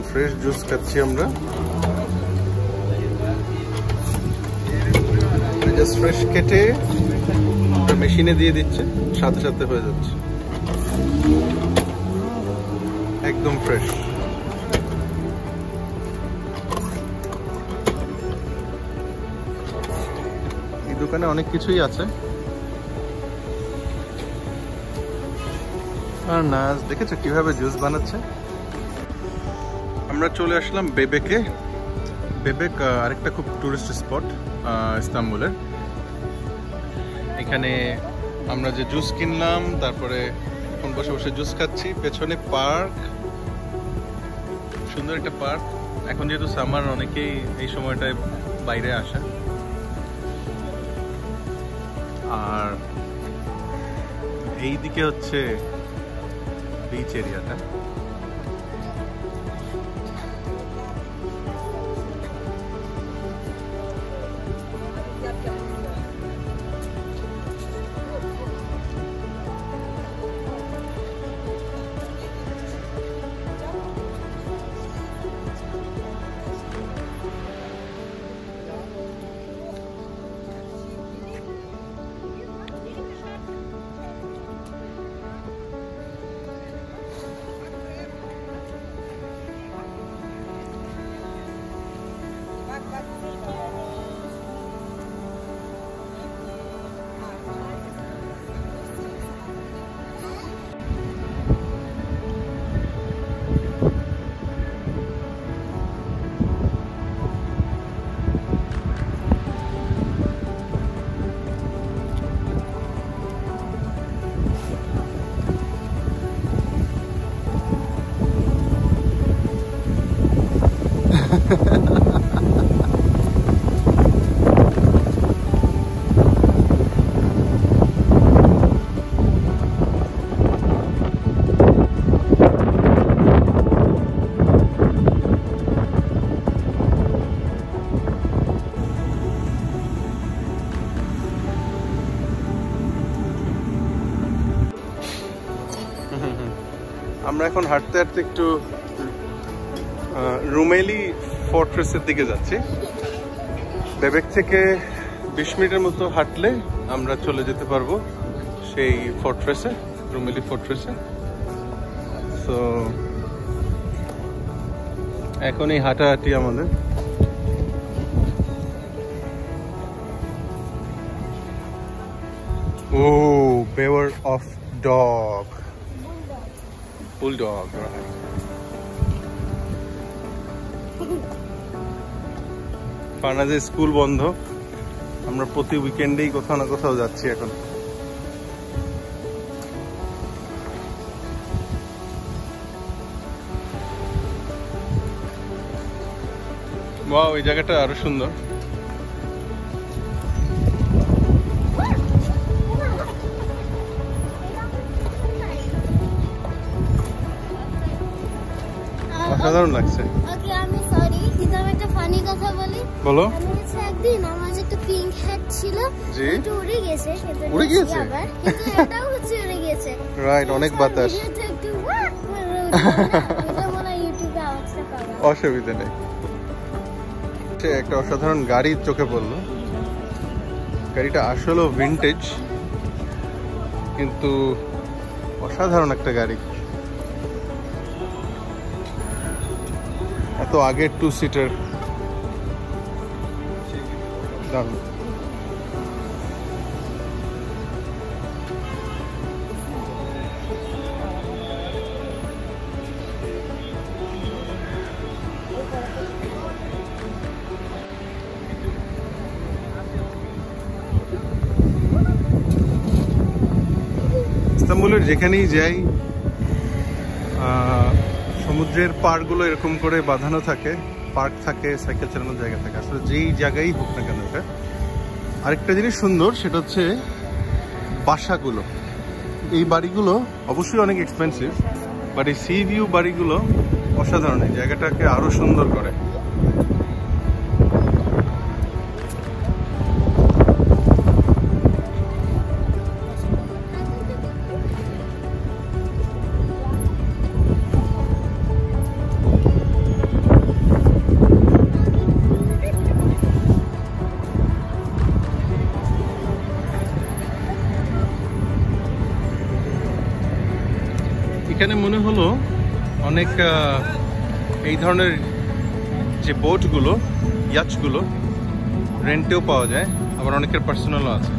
Fresh juice খাচ্ছি আমরা। Just fresh কেটে মেশিনে দিয়ে দিচ্ছে, সাথে সাথে হয়ে যাচ্ছে, একদম ফ্রেশ। এই দোকানে অনেক কিছুই আছে। আর নাজ দেখেছো কিভাবে জুস বানাচ্ছে। আমরা চলে আসলাম বেবেকে। বেবেক আরেকটা খুব টুরিস্ট স্পট ইস্তাম্বুলের। এখানে আমরা যে জুস কিনলাম, তারপরে এখন বসে বসে জুস খাচ্ছি। পেছনে পার্ক, সুন্দর একটা পার্ক। এখন যেহেতু সামার, অনেকেই এই সময়টায় বাইরে আসে। আর এইদিকে হচ্ছে বিচ এরিয়াটা। আমরা এখন হাঁটতে হাঁটতে একটু রুমেলি ফোর্ট্রেসের দিকে যাচ্ছি। বেবেক থেকে 20 মিনিটের মতো হাঁটলে আমরা চলে যেতে পারবো সেই ফোর্ট্রেসে, রুমেলি ফোর্ট্রেসে। তো এখন এই হাঁটাহাঁটি আমাদের। ও বেওয়ার অফ ডগ, বুলডগ। ফারনাজের স্কুল বন্ধ, আমরা প্রতি উইকেন্ডেই কোথাও না কোথাও যাচ্ছি এখন। ওয়াও, এই জায়গাটা আরো সুন্দর। অসাধারণ লাগছে। ওকে, আমি সরি, কিন্তু আমি একটা ফানি কথা বলি। বলো। একদিন আমার একটা পিঙ্ক হ্যাট ছিল, এটা উড়ে গেছে। উড়ে গিয়েছে আবার, কিন্তু এটাও হচ্ছে উড়ে গেছে। রাইট, অনেক বাতাস। অসুবিধা নেই। একটা অসাধারণ গাড়ি চোখে পড়লো। গাড়িটা আসলে ভিনটেজ, কিন্তু অসাধারণ একটা গাড়ি। এত আগের 2 সিটার, দারুণ। ইস্তাম্বুলের যেখানেই যাই, সমুদ্রের পাড়গুলো এরকম করে বাঁধানো থাকে, পার্ক থাকে, সাইকেল চালানোর জায়গা থাকে। আসলে যেই জায়গায় হোক না কেন এটা। আরেকটা জিনিস সুন্দর, সেটা হচ্ছে বাসাগুলো। এই বাড়িগুলো অবশ্যই অনেক এক্সপেন্সিভ, বাট এই সি ভিউ বাড়িগুলো অসাধারণ, এই জায়গাটাকে আরো সুন্দর করে। এখানে মনে হলো অনেক এই ধরনের যে বোটগুলো, ইয়াচগুলো রেন্টেও পাওয়া যায়, আবার অনেকের পার্সোনালও আছে,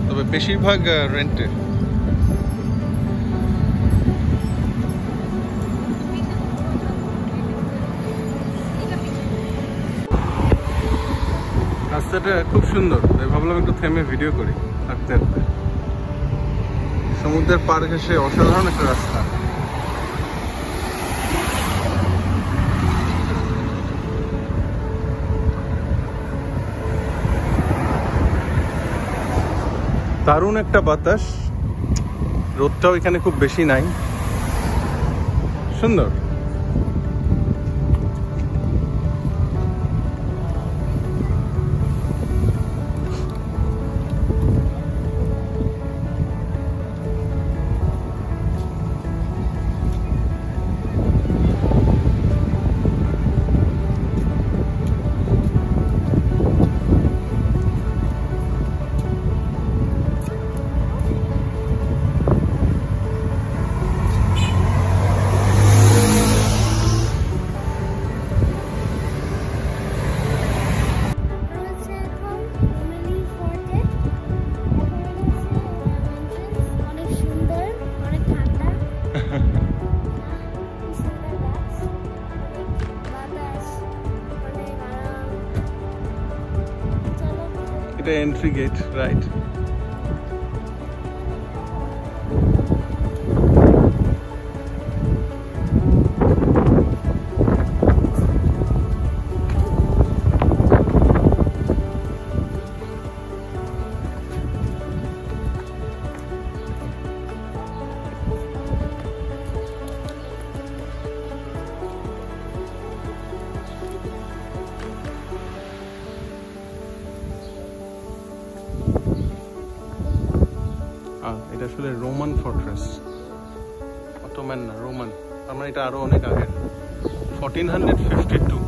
তবে বেশিরভাগ রেন্টে। রাস্তাটা খুব সুন্দর, তাই ভাবলাম একটু থেমে ভিডিও করি হাঁটতে হাঁটতে। সমুদ্রের পার ঘেঁষে অসাধারণ একটা রাস্তা। দারুণ একটা বাতাস, রোদটাও এখানে খুব বেশি নাই, সুন্দর। এটা এন্ট্রি গেট, রাইট? এটা আসলে রোমান ফর্ট্রেস, অটোম্যান না, রোমান। তার মানে এটা আরো অনেক আগের, 1452।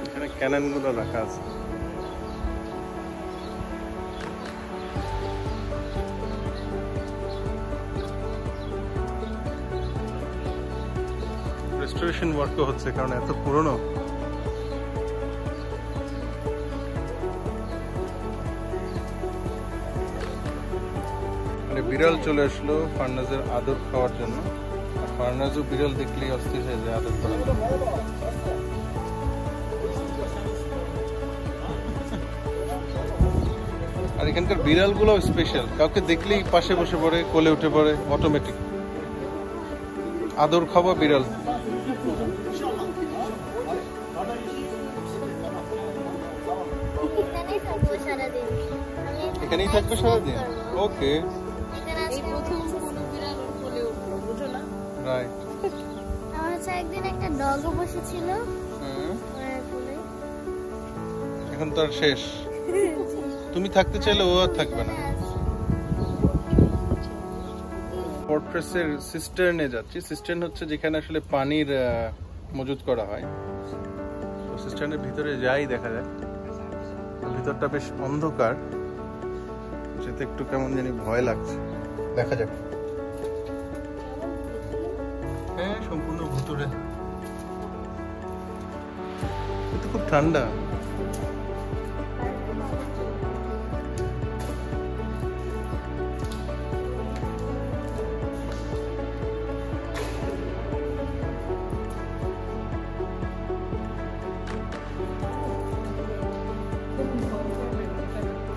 এখানে ক্যানন গুলো রাখা আছে। রেস্টোরেশন ওয়ার্কও হচ্ছে, কারণ এত পুরনো। মানে বিড়াল চলে আসলো ফার্নাজের আদর খাওয়ার জন্য, আর ফার্নাজও বিড়াল দেখলেই অস্থির হয়ে যায় আদর করার জন্য। আর এখানকার বিড়ালগুলো স্পেশাল, কাউকে দেখলেই পাশে বসে পড়ে, কোলে উঠে পড়ে অটোমেটিক। আদর খাওয়া বিড়াল। এখানেই থাকবে সারাদিন? ওকে, রাইট। একদিন একটা ডগও বসেছিল, এখন তো আর শেষ। তুমি থাকতে চাইলে ও আর থাকবে না। ফর্ট্রেসের সিস্টার্নে যাচ্ছি। সিস্টার্ন হচ্ছে যেখানে আসলে পানির মজুত করা হয়। তো সিস্টার্নের ভিতরে যাই দেখা যায়, ভিতরটা বেশ অন্ধকার, যেতে একটু কেমন জানি ভয় লাগছে। দেখা যাক। হ্যাঁ, সম্পূর্ণ ভিতরে, কিন্তু খুব ঠান্ডা।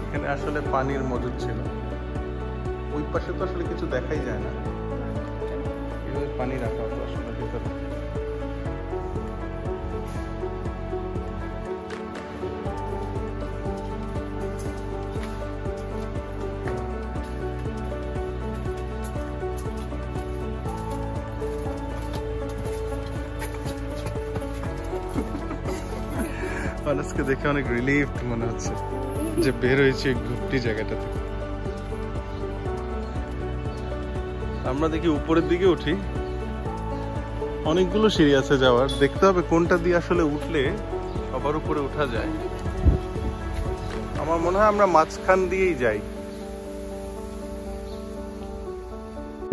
এখানে আসলে পানির মজুদ ছিল, ওই পাশে তো আসলে কিছু দেখাই যায় না, এভাবে পানি রাখা হতো আসলে ভিতরে। মানুষকে দেখে অনেক রিলিফ মনে হচ্ছে যে বের হয়েছে ঘুরতি জায়গাটা থেকে। আমরা দেখি উপরের দিকে উঠি, অনেকগুলো সিঁড়ি আছে যাওয়ার, দেখতে হবে কোনটা দিয়ে আসলে উঠলে সবার উপরে উঠা যায়। আমার মনে হয় আমরা মাঝখান দিয়েই যাই।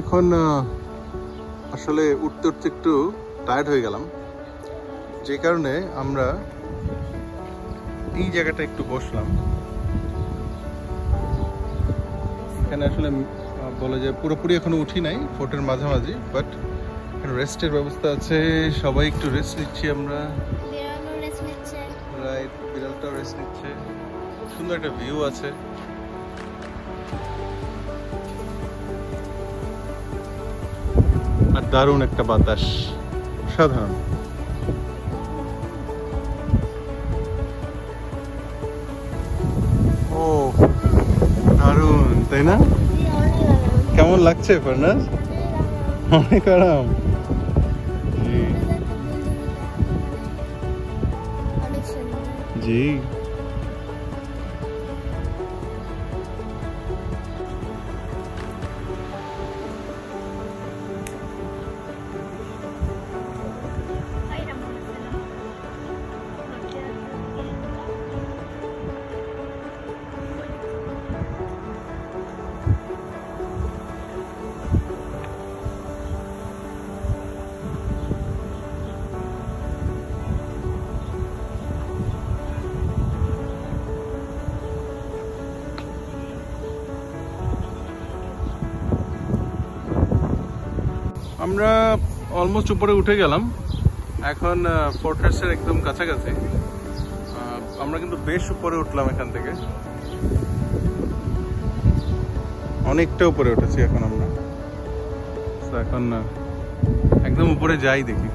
এখন আসলে উঠতে উঠতে একটু টায়ার্ড হয়ে গেলাম, যে কারণে আমরা এই জায়গাটা একটু বসলাম। এখানে আসলে বলে যে পুরোপুরি এখনো উঠি নাই, ফোর্টের মাঝামাঝি, বাট রেস্টের ব্যবস্থা আছে, সবাই একটু রেস্ট নিচ্ছি আমরা। রাইট, বিড়ালটাও রেস্ট নিচ্ছে। সুন্দর একটা ভিউ আছে। আর দারুণ একটা বাতাস, সাধারণ। ও দারুণ, তাই না? কেমন লাগছে ফারনাজ? অনেক আরাম। জি, আমরা অলমোস্ট উপরে উঠে গেলাম। এখন ফোর্ট্রেসের একদম কাছাকাছি। আমরা কিন্তু বেশ উপরে উঠলাম, এখান থেকে অনেকটা উপরে উঠেছি এখন আমরা। এখন একদম উপরে যাই, দেখি।